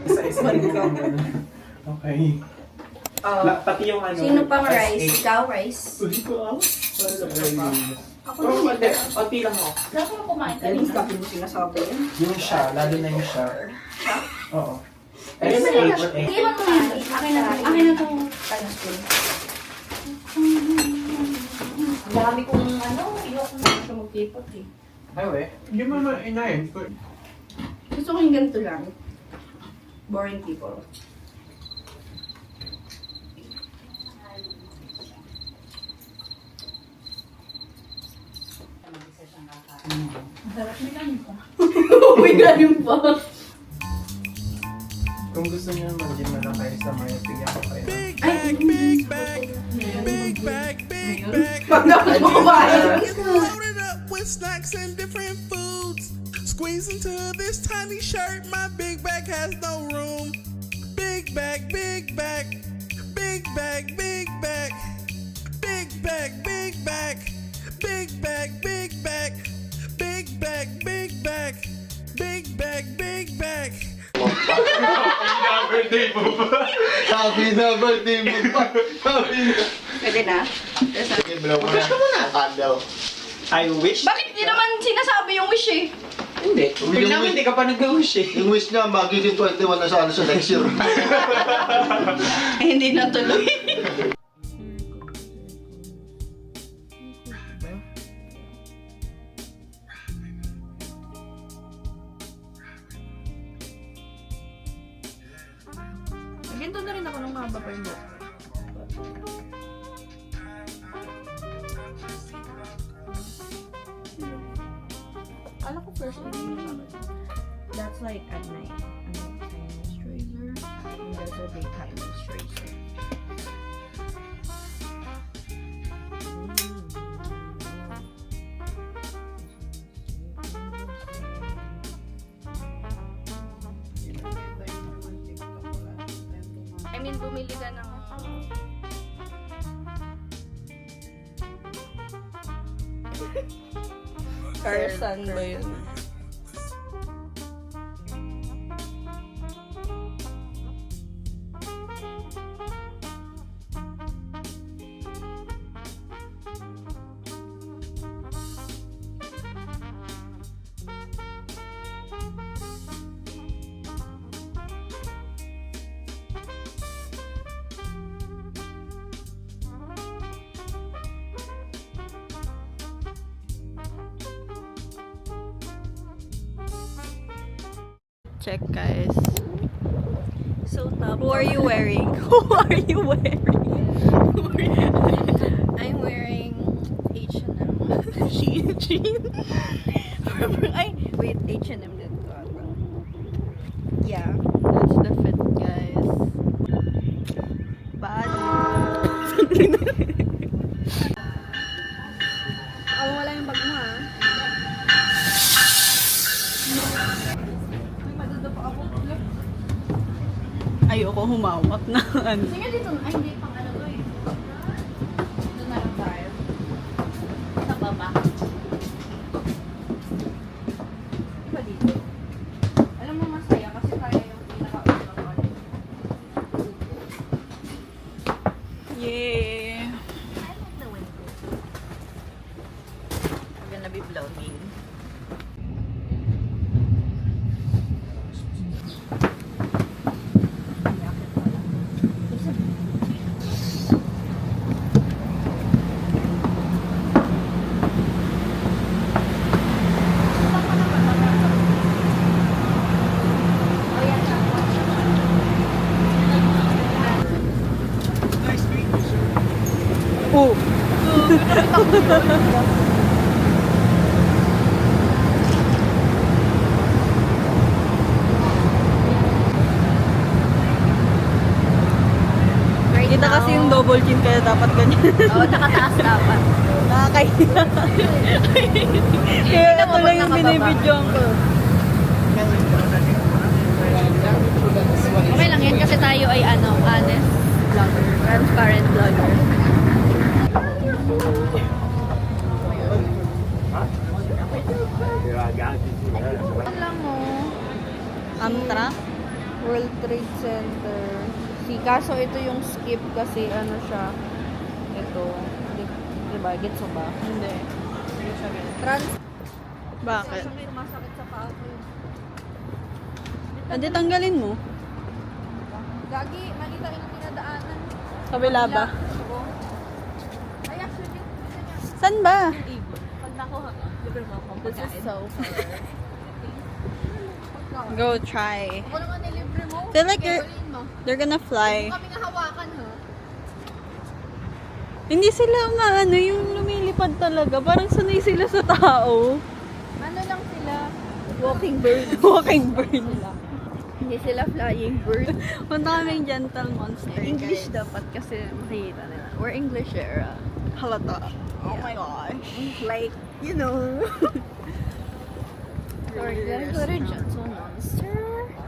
Isa-isa ka. Okay. Pati yung ano. Sino pang rice? Ikaw, rice? Uy, ko Ako oh, din. konti lang ako. Dapat mo kumain ka rin. Sabi mo sinasabi yan. Yung siya, lalo na yung siya. Siya? Oo. Hindi mo na. Hindi mo na. Akin na. Akin na itong spoon. Ang dami kong ano. Iyok na siya magkipot eh. Ay, we. Hindi mo naman inayin. Gusto ko yung ganito lang. Boring people. Masarap. May galing pa. May galing pa. Kung gusto niyo naman, din na lang kayo sa mga bigyan ko kayo. Ay, Big bag, big bag, big bag. pag dapat mo kumain. Loaded up with snacks and different foods. Squeeze into this tiny shirt, my big bag has no room. Big bag, big bag, big bag, big bag, big bag, big bag, big bag, big bag, big bag, big bag, big bag, big bag. Sabi na birthday mo pa. Sabi na. Pwede na? Wish ka muna. Daw. I wish. Bakit di naman sinasabi yung wish eh? Hindi. Pag naman, hindi ka pa nag-wish eh. Yung wish niya, magiging 21 na sana sa next year. Eh, hindi natuloy. Ganito na rin ako nung mahaba pa yung buhok. Alam ko first time that's like at night. Nighttime moisturizer. And there's a daytime moisturizer. I mean, bumili ka ng Carson ba yun? Check, guys. So top. Who are you wearing? Who are you wearing? I'm wearing H&M. Shein. Ay, wait, H&M din to. Yeah, that's the fit, guys. Bad. Wala yung bag mo, ha? Ayoko humawak na ano. Sige dito. Ay, hindi pang ano to eh. Dito na lang tayo. Sa baba. Diba dito? Alam mo masaya kasi tayo yung pinaka-una ko. Yeah! I like the window. I'm gonna be vlogging. Oh. Kita kasi yung double chin kaya dapat ganyan. Oo, nakataas dapat. Nakakahiya. Kaya ito lang yung binibidyoan ko. Amtrak? World Trade Center. Kaso ito yung skip kasi ano siya. Ito. Diba? Gets mo ba? Hindi. Hindi siya ganun. Trans. Bakit? May sumasakit sa paa ko yun. Adi, tanggalin mo. Gagi, mali tayo yung dinadaanan. Kabila ba? Oo. Ay, actually, San ba? pag nakuha ka, libre mo akong This is pagkain. so far. Go try. Ako naman nilibre mo. Feel like Kaya you're- gawin mo. They're gonna fly. Kami nga hawakan, ha? Hindi sila maano, yung lumilipad talaga. Parang sanay sila sa tao. Ano lang sila? Walking bird. Walking bird. Hindi sila flying bird. Punta kaming gentle monster. English guys. dapat kasi makikita nila. We're English era. Halata. Oh my gosh. Like, you know. Sorry, did I put a gentle monster?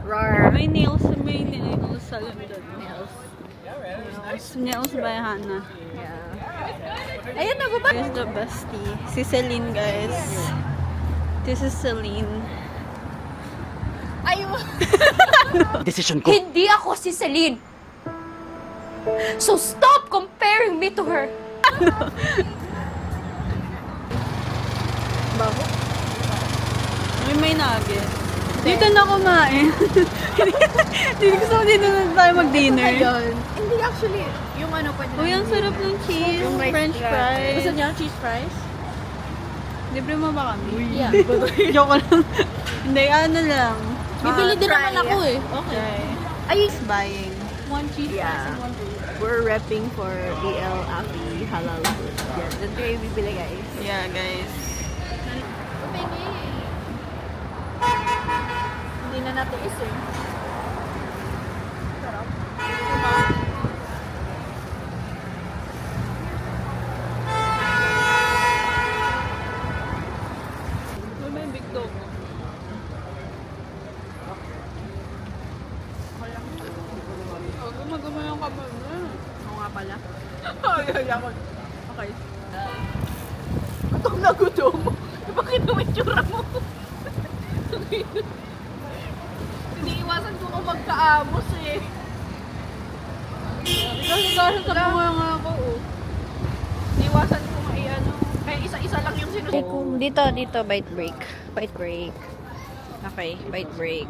Rar. May nails sa London. Nails by Hannah. Yeah. Ayun na, baba. Here's the bestie. Si Celine, guys. This is Celine. Ayaw. Decision ko. Hindi ako si Celine. So stop comparing me to her. May nugget. Dito na kumain. Gusto ko dito na tayo mag-dinner. Hindi actually, yung ano pa Uy, ang sarap ng cheese. Yung rice French fries. fries. Gusto niyo cheese fries? Libre mo ba kami? Yeah. Joke lang. Hindi, ano lang. Bibili din Try. naman ako eh. Okay. Try. Ay, Buying. one cheese fries and one burger. We're repping for BL Afi Halal Food. Yan, doon kayo bibili guys. Yeah, guys. Hindi na natiis eh. Sarap. May big dog. Oh, gumagama yung kamay mo. Oo nga pala. Ay, ako. Okay. Gutom na gutom. Bakit mo itsura mo? Iniiwasan ko kung magkaamos eh. Kasi sa bunga nga ako, oh. Iniiwasan ko ano. Kaya isa-isa lang yung sinusunod. Dito, bite break. Bite break. Okay, bite break.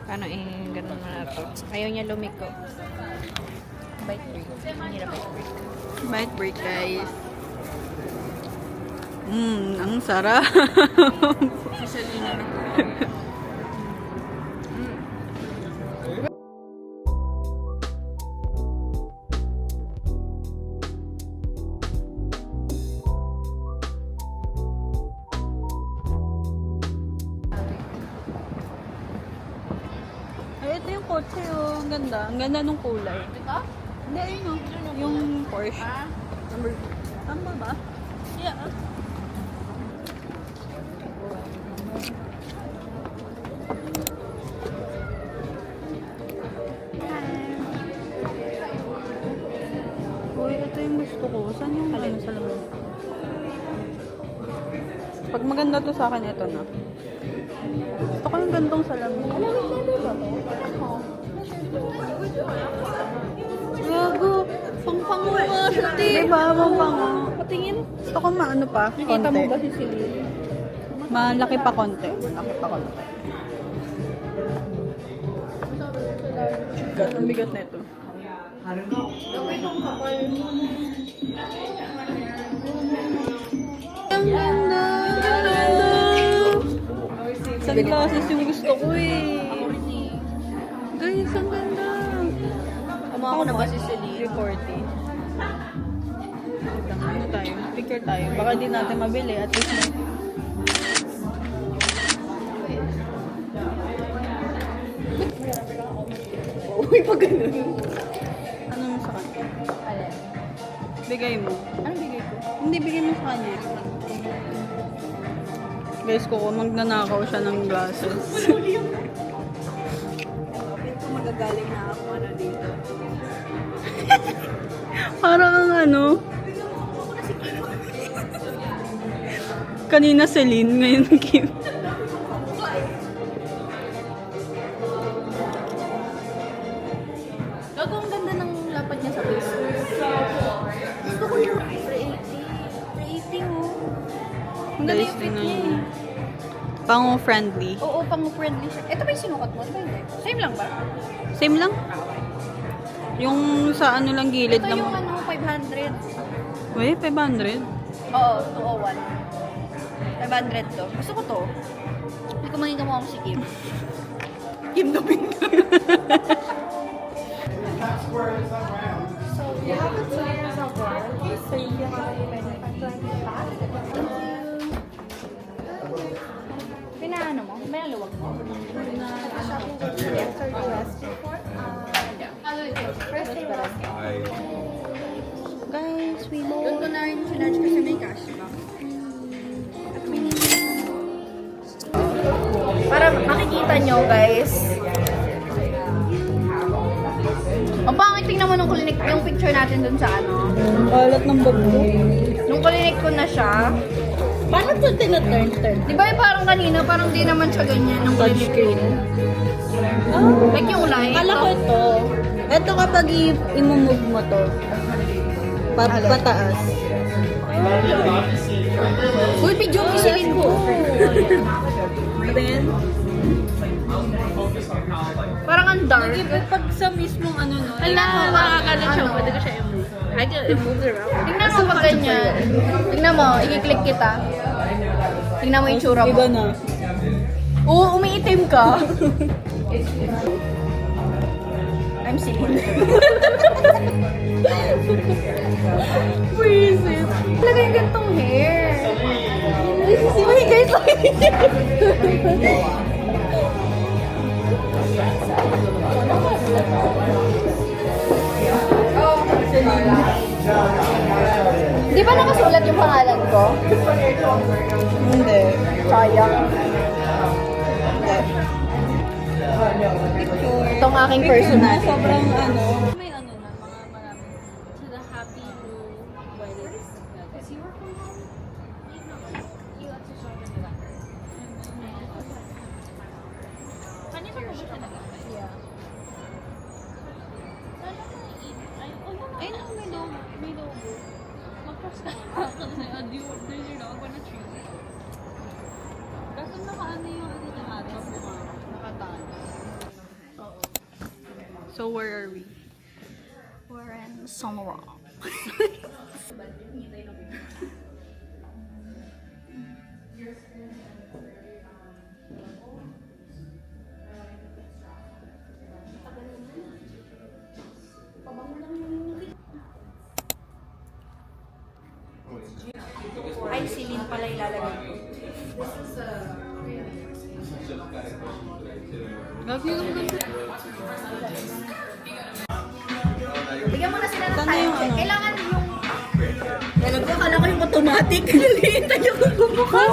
Paano ganun mo na to? Ayaw niya lumiko. Bite break. Hindi na bite break. Bite break, guys. Ang sarap. Ay, ito yung kotse, oh. Ang ganda. Ang ganda nung kulay. Ito? Hindi, ayun, oh. Yung Porsche. Number 2. Tama ba? Yeah. Uy, ito yung gusto ko. Saan yung ano sa labas? Pag maganda to sa akin, ito na. Gusto ko yung gantong salamin. Gago. Pang-pango nga siya, te. Diba? Mabango. Patingin. Gusto ko maano pa. Nakita mo Konti. ba si Celine? Malaki pa konti. Malaki pa konti. Ang bigat na ito. Ang ganda! Ang ganda! Sunglasses yung gusto ko eh. Guys, ang ganda! Kumuha ko na ba si Celine? 340. Ano tayo? Picture tayo. Baka di natin mabili. At least may... Uy, pag ganun. Ano mo sa kanya? Bigay mo. Anong bigay ko? Hindi, bigay mo sa kanya. Guys, kung magnanakaw siya ng glasses. Magagaling na ako ano dito. Parang ang ano. Kanina Celine, ngayon Kim. Pang-friendly. Oo, pang-friendly siya. Ito ba yung sinukat mo? Ito ba hindi? Same lang ba? Same lang. Yung sa ano lang gilid Ito lang. yung ano, 500. Uy, 500. Oo, 201. 500 to. Gusto ko to. Hindi ko maging kamukha ko si Kim. Kim na pink. So you have the 2 years of warranty, so you can already manufacture Pinaano mo? Pinaluwag mo? Guys, we Doon ko na rin sinarge kasi may cash ba? Para makikita nyo guys. Ang pangit, tingnan mo nung kulinik yung picture natin dun sa ano. Balat ng bago. Nung kulinik ko na siya. Paano ito tina-turn? Di ba yung parang kanina, parang di naman siya ganyan nung kulinik ko. Like yung ulay. Kala ko ito. Ito kapag i-move mo to. Pataas. Uy, video mo isilin ko. Then, Parang ang dark. pag sa mismong ano no. Tingnan mo, makakalat siya. Pwede ko siya i-move. Tingnan mo pag ganyan. Tingnan mo, i-click kita. Tingnan mo yung tsura mo. Iba na. Oo, umiitim ka. I'm silly. Freezes. Talaga yung gantong hair. Uy, guys, Di ba nakasulat yung pangalan ko? Hindi. Sayang. Itong aking personal. Sobrang ano. May ano na, mga marami. To the happy new wedding. Kasi you work from home. You have to show them that. Kanina ko siya talaga. Yeah. Ay, no, may logo. Mag-cross ka. Do you know what a tree? Kasi nakaano yung ano na ato. Nakatano. So where are we? We're in Sonora. Ay, silin pala ilalagay ko. Gagi yung ganda. Bigyan mo na sila ng Saan time yung check. ano? Kailangan yung... Akala ko yung automatic. Naliitan yung bumukas.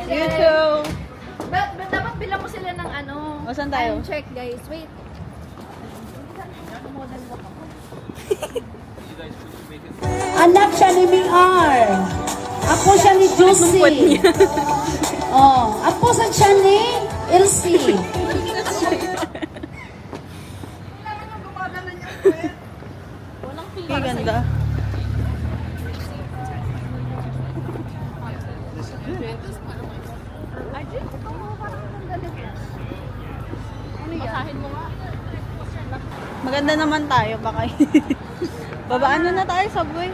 YouTube! Dapat bilang mo sila ng ano. O, saan tayo? Time check, guys. Wait. Model mo ako. Anak siya ni Miar. Ako siya ni Juicy. Oh, ako sa siya ni Elsie. Ang ganda. Masahin mo nga. Maganda naman tayo baka. Babaan na tayo subway.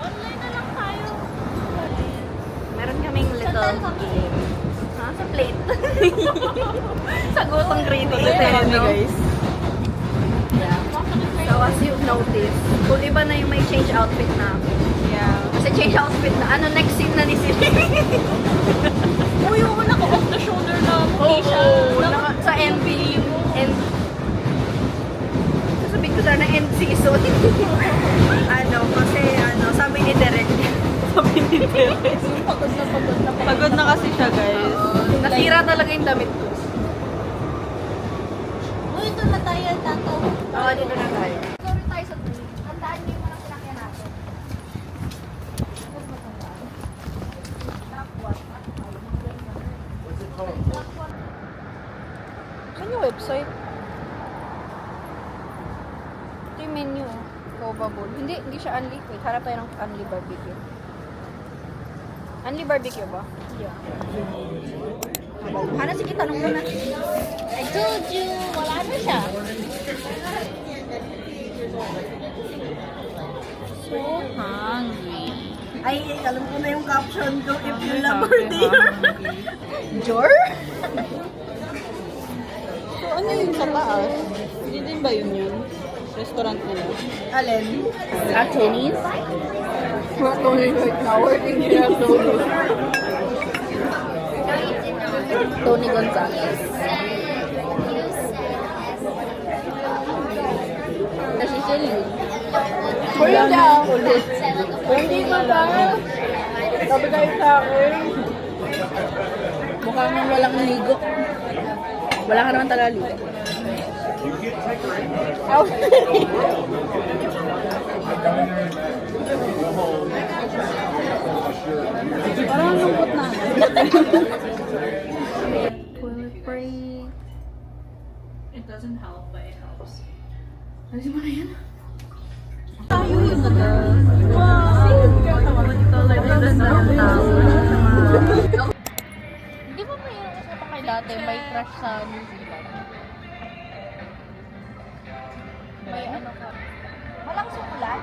Meron kaming little game. Ha? Sa plate. Sa gutong grito. Ito kami guys. So as you've noticed, kung iba na yung may change outfit na ako. Yeah. Kasi change outfit na, ano, next scene na ni Siri. Uy, yung naka-off the shoulder na t-shirt. Sa MV. Sasabihin ko sana end season. Ano, kasi ano, sabi ni Derek. Pagod na kasi siya guys. Nasira talaga yung damit ko. Uy, ito na tayo, tato. Oo, dito na tayo. Sorry tayo sa tweet. Tandaan niyo yung mga sinakyan natin. Saan yung website? Ito yung menu. Covable. Hindi siya unli. Wait, harap tayo ng unli barbecue. Only barbecue ba? Yeah. Hana, sige, tanong mo na. I told you, wala na siya. So hungry. Ay, alam ko na yung caption ko, if you love her dear. Jor? So, ano yung sa taas? Hindi din ba yun yun? Restaurant nila? Alin? At Tony's? We're Tony's right now. Working here at Tony's. Tony Gonzalez. Kasi Shelly. Kuya daw. Hindi ba ba? Sabi kayo sa akin. Mukhang nang walang ligo. Wala ka naman talaga ligo. Parang ang lungkot na. Toilet break. It doesn't help, but it helps. Alisin mo na yan. Tayo yun na ka. Di ba may usapan kayo dati, may crush sa New Zealand? May ano ka? Walang sukulat?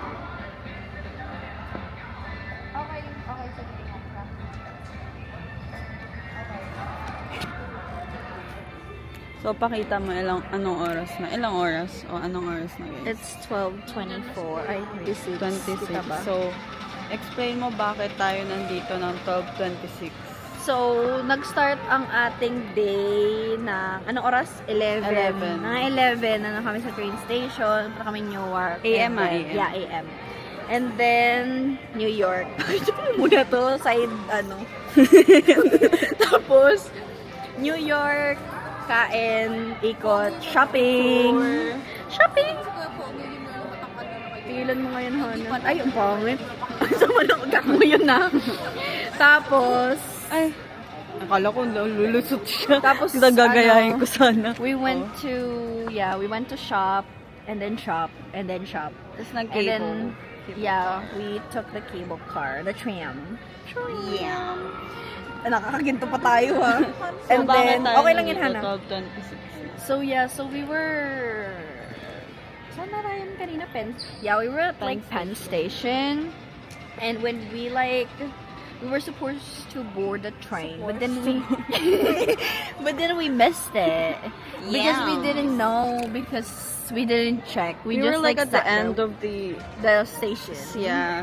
Okay, okay, sige, tingnan ka. Okay. So, pakita mo anong oras na. Ilang oras? O anong oras na guys? It's 12:24. Ay, 26. Kita ba? So, explain mo bakit tayo nandito ng 12:26. So, nag-start ang ating day na, anong oras? 11. 11. Mga 11, ano kami sa train station, punta kami Newark. AM, And then- AM. Yeah, AM. And then, New York. Ito muna to, side, ano. Tapos, New York, kain, ikot, shopping. Shopping! Pigilan mo ngayon, Hana. Ay, ang pangit. Ang sama na ngayon na. Tapos, Ay, akala ko lulusot siya. Tapos, Kita gagayahin ko sana. we went to, yeah, we went to shop, and then shop, and then shop. Tapos And nag-cable. then, yeah, we took the cable car, the tram. Yeah. Nakakaginto pa tayo, ha? So, And bakit then, tayo okay lang yun, nandito Hana. 12:26? So, yeah, so we were, saan na tayo kanina? Penn? Yeah, we were at, like, Penn Station. And when we, like, we were supposed to board the train, but then we missed it because we Yeah. didn't know, because we didn't check. We just were like at the sat end there. of the the station. yeah.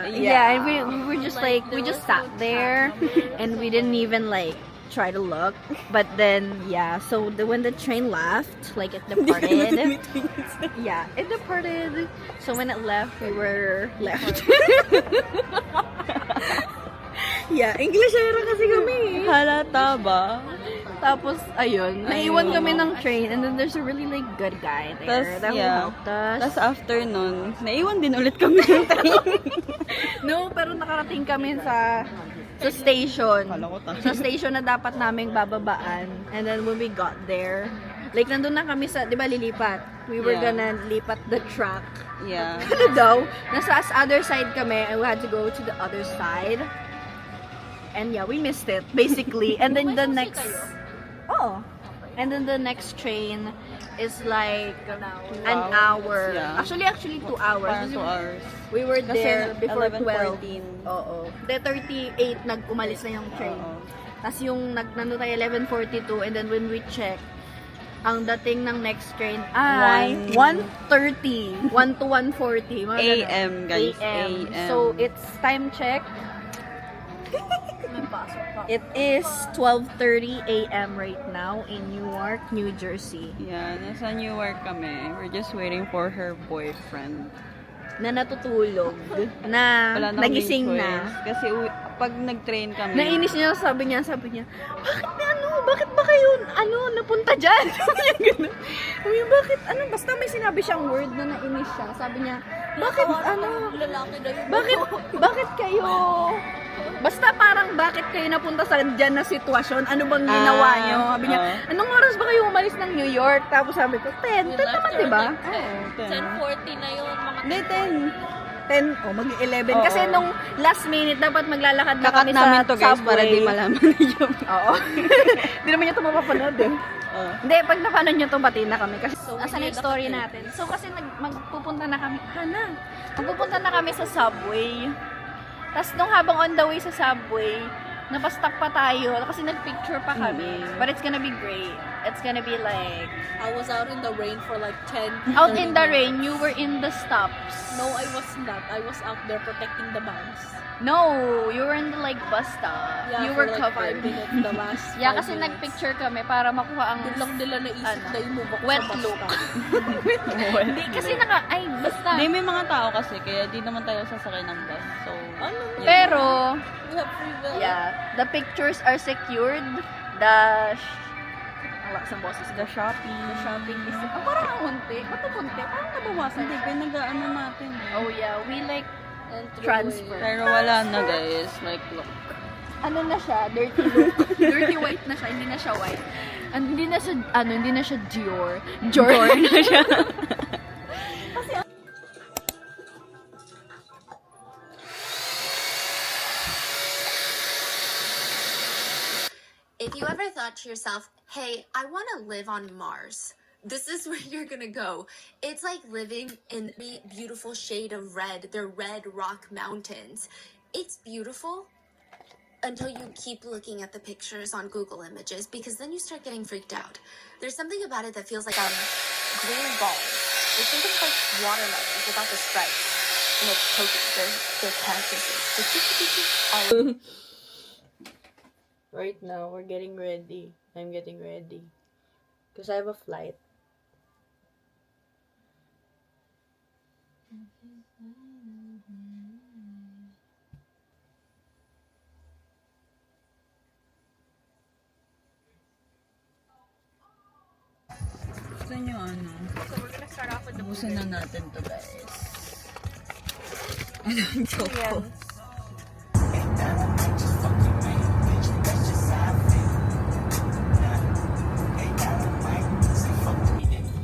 Yeah, and we were just like we just sat there, and we didn't even like try to look. But then yeah, so when the train left, like it departed. Yeah, it departed. So when it left, we were left. Yeah, Englishera kasi kami. Halata ba? Tapos, ayun, naiwan kami ng train, and then there's a really like good guy there Tas, that yeah. helped us. Tapos after nun, naiwan din ulit kami ng train. No, pero nakarating kami sa station. Kala ko tayo. Sa station na dapat naming bababaan. And then when we got there, like nandun na kami sa, di ba, lilipat. We were Yeah. gonna lipat the track. Yeah. Ano daw? Nasa other side kami, and we had to go to the other side. And yeah, we missed it, basically. And then the next... Oh. And then the next train is like an hour. Yeah. Actually 2 hours. Parang 2 hours. We were Kasi there before 12. 11:14. Oo. The 38, nag-umalis na yung train. Oo. Tapos yung nandun tayo 11:42, and then when we check, ang dating ng next train ay 1:30. 1 to 1:40. Mga ganun. AM, guys. AM. So, it's time check. It is 12:30 a.m. right now in Newark, New Jersey. Yeah, nasa Newark kami. We're just waiting for her boyfriend. Na natutulog. Na Wala na nagising kaming na. choice. Kasi pag nag-train kami, Nainis niya, sabi niya, bakit ba kayo, napunta dyan? Sabi niya gano'n. Sabi niya, bakit, basta may sinabi siyang word na nainis siya. Sabi niya, bakit kayo, basta parang bakit kayo napunta sa dyan na sitwasyon? Ano bang ginawa niyo? Sabi niya, anong oras ba kayo umalis ng New York? Tapos sabi ko, 10 naman, di ba? 10:40 na yun, mga Hindi, 10, mag-11. Kasi nung last minute, dapat maglalakad na kami namin sa to guys subway. para di malaman niyo. Oo. Hindi naman niya ito mapapanood eh. Hindi, pag napanood niyo ito, pati na kami. Kasi, asan yung story natin? So, kasi magpupunta na kami, magpupunta na kami sa subway. Tapos, nung habang on the way sa subway, napastop pa tayo kasi nagpicture pa kami. But it's gonna be great. It's gonna be like... I was out in the rain for like 10. Out in the rain, you were in the stops. No, I was not. I was out there protecting the moms. No, you were in the like bus stop. Yeah, You for were like covered. 5 minutes, the last Yeah, 5 kasi minutes. nagpicture kami para makuha ang Doon lang nila naisip Ano? na i-move ako wet sa bus look. stop. Hindi, kasi ay, basta. Hindi, may mga tao kasi, kaya di naman tayo sasakay ng bus. So, Ano? Pero, We have free will. yeah, the pictures are secured. The ang lakas ng boses. the shopping. The shopping is... parang ang unti. Ba't ang unti? Parang nabawasan. Hindi, pinag-ano natin eh. Oh yeah, we like And through transfer. Pero wala na guys, like look. Ano na siya? Dirty look. Dirty white na siya, hindi na siya white. Hindi na siya, hindi na siya Dior. Dior na siya. If you ever thought to yourself, hey, I want to live on Mars, this is where you're going to go. It's like living in the beautiful shade of red, the red rock mountains. It's beautiful until you keep looking at the pictures on Google Images, because then you start getting freaked out. There's something about it that feels like green balls. Like, think of like watermelons without the stripes. And it's coconut, they're cactuses. Right now, we're getting ready. I'm getting ready. Because I have a flight. Gusto nyo ano? So, we're gonna start off with the Ubusin na natin to guys. Anong choco?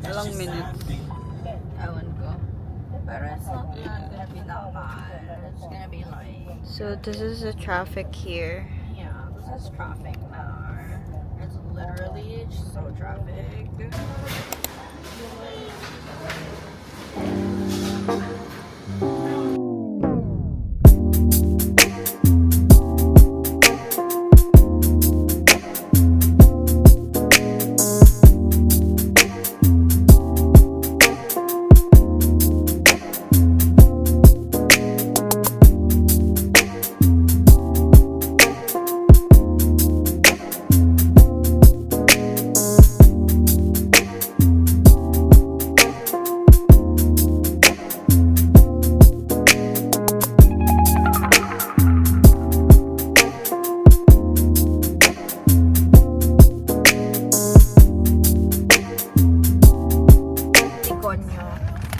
Ilang minutes? Ewan ko. Pero it's not gonna be that bad. It's gonna be like... So this is the traffic here. Yeah, this is traffic now. It's literally so traffic. Konyo.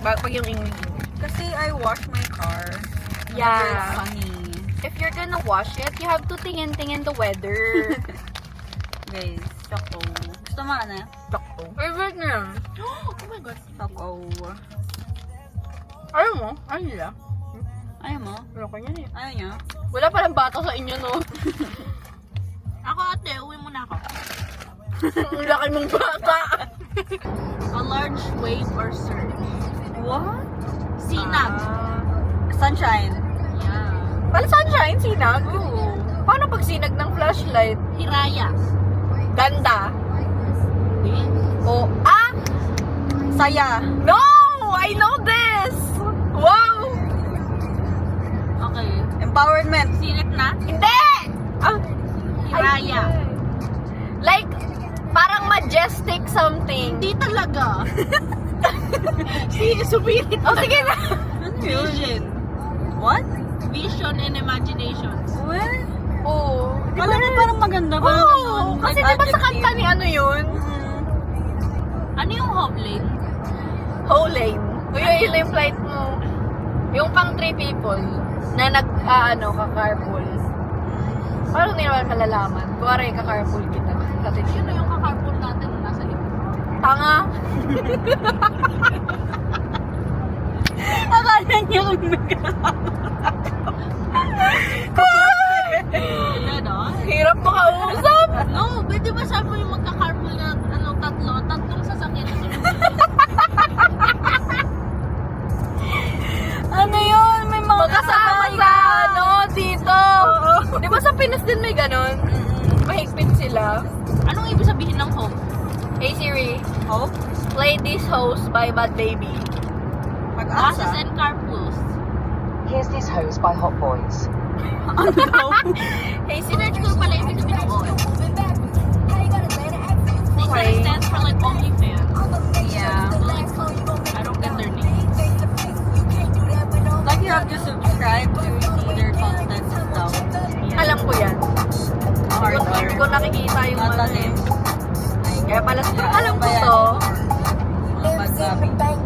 Pag yung English. Kasi I wash my car. Yeah. Funny. If you're gonna wash it, you have to tingin-tingin the weather. Guys, choco. Gusto mo ano? Choco. Favorite na yan. Oh my God. Choco. Ayaw mo? Ayaw nila? Ayaw mo? Ayaw ko yan eh. Ayaw niya? Wala palang bata sa inyo, no? Ako ate, uwi muna ako. Ang laki mong bata. A large wave or surge. What? Sinag. Sunshine. Yeah. Pala sunshine, sinag? Oo. Paano pag sinag ng flashlight? Hiraya. Ganda. Oh, Saya. no! I know this! Wow! Okay. Empowerment. Silip na? Hindi! Hiraya. Like, parang majestic something. Hindi talaga. Supilit. Oh, sige na. Vision. What? Vision and imagination. What? Oo. Kala mo parang maganda. Parang Oo, ganun. kasi Like diba sa adjective. kanta ni ano yun? Ano yung Hovlane? Whole lane. Kuya, yun na yung flight mo. Yung pang 3 people na ka-carpool. Paano hindi naman malalaman? Kuwari, ka-carpool kita. Sino yung kakarpool natin nasa likod? Tanga. Akala niya kung may Hirap makausap. No, pwede ba sabi mo yung magka-carpool na tatlong sasakyan na sunod? Ano yun? May mga Magkasama sa dito. Di ba sa Pinas din may ganon? Mahigpit sila. Anong ibig sabihin ng home? Hey Siri, play this host by Bad Baby. Buses and carpools. Here's this hose by Hot Boys. Hey Siri, Sinerge ko pala ibig sabihin ng home. Okay. It stands for like OnlyFans. yeah. So, like, I don't get their names. Like you have to subscribe to see their content daw. Alam ko yan. Hindi ko nakikita yung Nata ano eh. din. Kaya pala, alam ko to. Mga bad